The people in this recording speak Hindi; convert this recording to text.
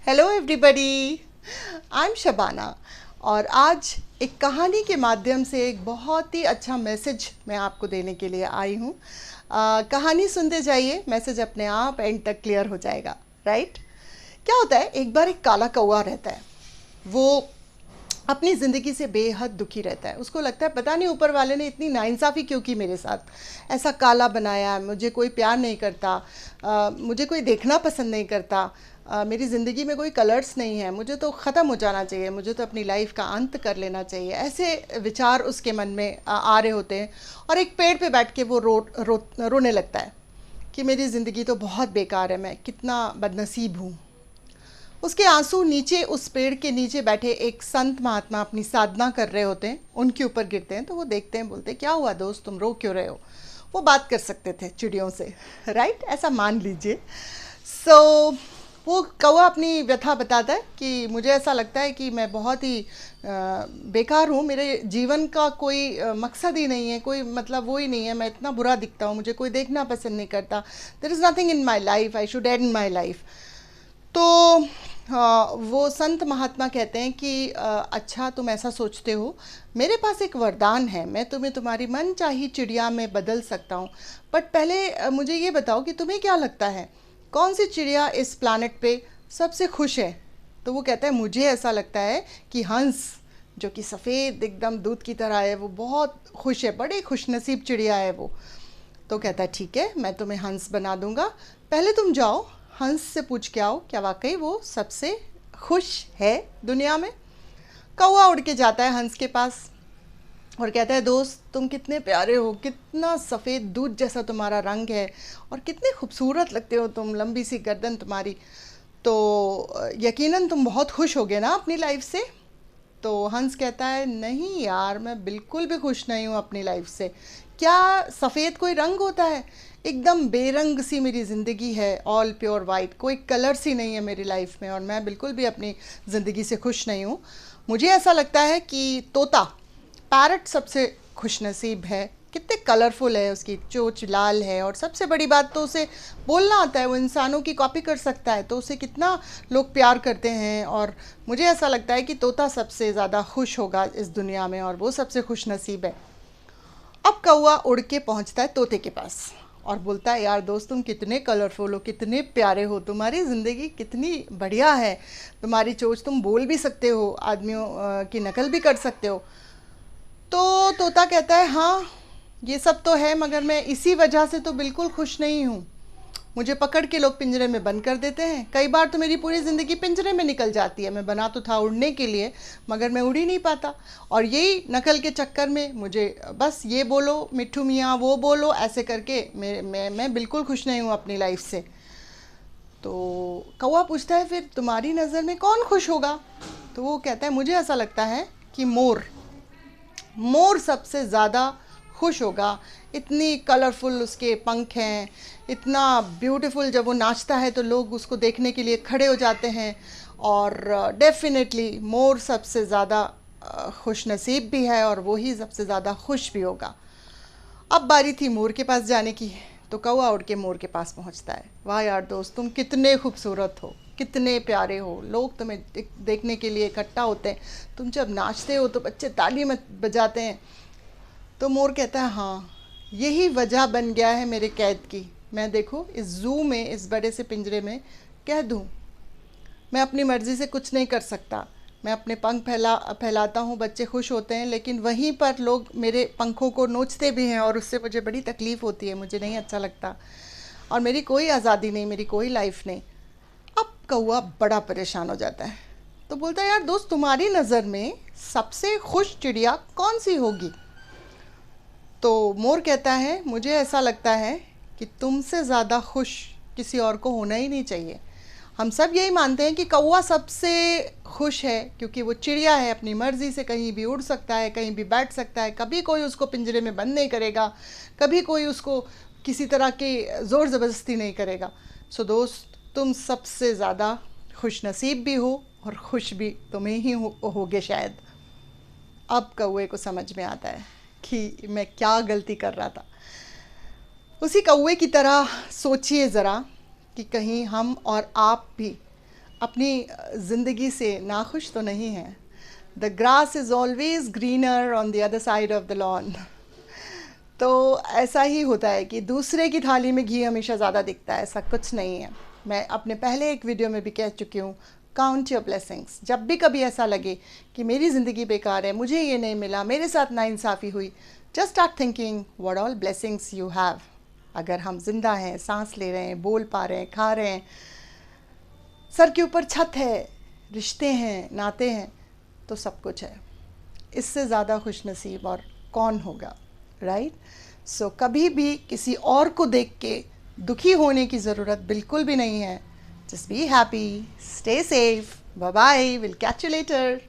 Hello everybody, I am Shabana. और आज एक कहानी के माध्यम से एक बहुत ही अच्छा मैसेज मैं आपको देने के लिए आई हूँ। कहानी सुनते जाइए, मैसेज अपने आप एंड तक क्लियर हो जाएगा। राइट? क्या होता है, एक बार एक काला कौवा रहता है। वो अपनी ज़िंदगी से बेहद दुखी रहता है। उसको लगता है पता नहीं ऊपर वाले ने इतनी नाइंसाफ़ी क्यों की मेरे साथ, ऐसा काला बनाया, मुझे कोई प्यार नहीं करता, मुझे कोई देखना पसंद नहीं करता, मेरी ज़िंदगी में कोई कलर्स नहीं है, मुझे तो ख़त्म हो जाना चाहिए, मुझे तो अपनी लाइफ का अंत कर लेना चाहिए। ऐसे विचार उसके मन में आ रहे होते हैं। और एक पेड़ पे बैठ के वो रोने लगता है कि मेरी ज़िंदगी तो बहुत बेकार है, मैं कितना बदनसीब हूँ। उसके आंसू नीचे, उस पेड़ के नीचे बैठे एक संत महात्मा अपनी साधना कर रहे होते हैं, उनके ऊपर गिरते हैं। तो वो देखते हैं, बोलते हैं क्या हुआ दोस्त, तुम रो क्यों रहे हो। वो बात कर सकते थे चिड़ियों से, राइट, ऐसा मान लीजिए। वो कौवा अपनी व्यथा बताता है कि मुझे ऐसा लगता है कि मैं बहुत ही बेकार हूँ, मेरे जीवन का कोई मकसद ही नहीं है, कोई मतलब वो ही नहीं है, मैं इतना बुरा दिखता हूँ, मुझे कोई देखना पसंद नहीं करता, there is nothing in my life, I should end my life. तो वो संत महात्मा कहते हैं कि अच्छा तुम ऐसा सोचते हो, मेरे पास एक वरदान है, मैं तुम्हें तुम्हारी मन चाही चिड़िया में बदल सकता हूँ। बट पहले मुझे ये बताओ कि तुम्हें क्या लगता है कौन सी चिड़िया इस प्लानट पे सबसे खुश है। तो वो कहता है मुझे ऐसा लगता है कि हंस, जो कि सफ़ेद एकदम दूध की तरह है, वो बहुत खुश है, बड़ी खुशनसीब चिड़िया है वो। तो कहता है ठीक है, मैं तुम्हें हंस बना दूंगा, पहले तुम जाओ हंस से पूछ के आओ क्या वाकई वो सबसे खुश है दुनिया में। कौवा उड़ के जाता है हंस के पास और कहता है दोस्त तुम कितने प्यारे हो, कितना सफ़ेद दूध जैसा तुम्हारा रंग है और कितने खूबसूरत लगते हो तुम, लंबी सी गर्दन तुम्हारी, तो यकीनन तुम बहुत खुश होगे ना अपनी लाइफ से। तो हंस कहता है नहीं यार, मैं बिल्कुल भी खुश नहीं हूँ अपनी लाइफ से। क्या सफ़ेद कोई रंग होता है, एकदम बेरंग सी मेरी ज़िंदगी है, ऑल प्योर वाइट, कोई कलर सी नहीं है मेरी लाइफ में और मैं बिल्कुल भी अपनी ज़िंदगी से खुश नहीं हूँ। मुझे ऐसा लगता है कि तोता, पैरट सबसे खुशनसीब है, कितने कलरफुल है, उसकी चोंच लाल है और सबसे बड़ी बात तो उसे बोलना आता है, वो इंसानों की कॉपी कर सकता है, तो उसे कितना लोग प्यार करते हैं। और मुझे ऐसा लगता है कि तोता सबसे ज़्यादा खुश होगा इस दुनिया में और वो सबसे खुश नसीब है। अब कौवा उड़ के पहुंचता है तोते के पास और बोलता है यार दोस्त तुम कितने कलरफुल हो, कितने प्यारे हो, तुम्हारी ज़िंदगी कितनी बढ़िया है, तुम्हारी चोंच, तुम बोल भी सकते हो, आदमियों की नकल भी कर सकते हो। तो तोता कहता है हाँ ये सब तो है, मगर मैं इसी वजह से तो बिल्कुल खुश नहीं हूँ। मुझे पकड़ के लोग पिंजरे में बंद कर देते हैं, कई बार तो मेरी पूरी ज़िंदगी पिंजरे में निकल जाती है, मैं बना तो था उड़ने के लिए मगर मैं उड़ ही नहीं पाता। और यही नकल के चक्कर में मुझे बस ये बोलो मिट्ठू मियाँ, वो बोलो, ऐसे करके मैं बिल्कुल खुश नहीं हूँ अपनी लाइफ से। तो कौवा पूछता है फिर तुम्हारी नज़र में कौन खुश होगा। तो वो कहता है मुझे ऐसा लगता है कि मोर, मोर सबसे ज़्यादा खुश होगा, इतनी कलरफुल उसके पंख हैं, इतना ब्यूटीफुल, जब वो नाचता है तो लोग उसको देखने के लिए खड़े हो जाते हैं। और डेफिनेटली मोर सबसे ज़्यादा खुश नसीब भी है और वो ही सबसे ज़्यादा खुश भी होगा। अब बारी थी मोर के पास जाने की, तो कौवा उड़ के मोर के पास पहुंचता है। वाह यार दोस्त तुम कितने खूबसूरत हो, कितने प्यारे हो, लोग तुम्हें देखने के लिए इकट्ठा होते हैं, तुम जब नाचते हो तो बच्चे ताली में बजाते हैं। तो मोर कहता है हाँ यही वजह बन गया है मेरे कैद की, मैं देखो इस ज़ू में, इस बड़े से पिंजरे में कैद हूँ, मैं अपनी मर्ज़ी से कुछ नहीं कर सकता, मैं अपने पंख फैलाता हूँ, बच्चे खुश होते हैं, लेकिन वहीं पर लोग मेरे पंखों को नोचते भी हैं और उससे मुझे बड़ी तकलीफ़ होती है, मुझे नहीं अच्छा लगता और मेरी कोई आज़ादी नहीं, मेरी कोई लाइफ नहीं। अब कौवा बड़ा परेशान हो जाता है, तो बोलता है यार दोस्त तुम्हारी नज़र में सबसे खुश चिड़िया कौन सी होगी। तो मोर कहता है मुझे ऐसा लगता है कि तुमसे ज़्यादा खुश किसी और को होना ही नहीं चाहिए। हम सब यही मानते हैं कि कौवा सबसे खुश है क्योंकि वो चिड़िया है, अपनी मर्ज़ी से कहीं भी उड़ सकता है, कहीं भी बैठ सकता है, कभी कोई उसको पिंजरे में बंद नहीं करेगा, कभी कोई उसको किसी तरह की ज़ोर ज़बरदस्ती नहीं करेगा। सो दोस्त तुम सबसे ज़्यादा खुश नसीब भी हो और खुश भी तुम्हें ही होगे शायद। अब कौवे को समझ में आता है कि मैं क्या गलती कर रहा था। उसी कौवे की तरह सोचिए ज़रा कि कहीं हम और आप भी अपनी ज़िंदगी से नाखुश तो नहीं हैं। The grass is always greener on the other side of the lawn. तो ऐसा ही होता है कि दूसरे की थाली में घी हमेशा ज़्यादा दिखता है, ऐसा कुछ नहीं है। मैं अपने पहले एक वीडियो में भी कह चुकी हूँ, काउंट योर ब्लेसिंग्स। जब भी कभी ऐसा लगे कि मेरी ज़िंदगी बेकार है, मुझे ये नहीं मिला, मेरे साथ नाइंसाफ़ी हुई, just start thinking what all blessings you have. अगर हम जिंदा हैं, सांस ले रहे हैं, बोल पा रहे हैं, खा रहे हैं, सर के ऊपर छत है, रिश्ते हैं, नाते हैं, तो सब कुछ है। इससे ज़्यादा खुश नसीब और कौन होगा, राइट? सो कभी भी किसी और को देख के दुखी होने की ज़रूरत बिल्कुल भी नहीं है। Just be happy, stay safe, bye bye, will catch you letter.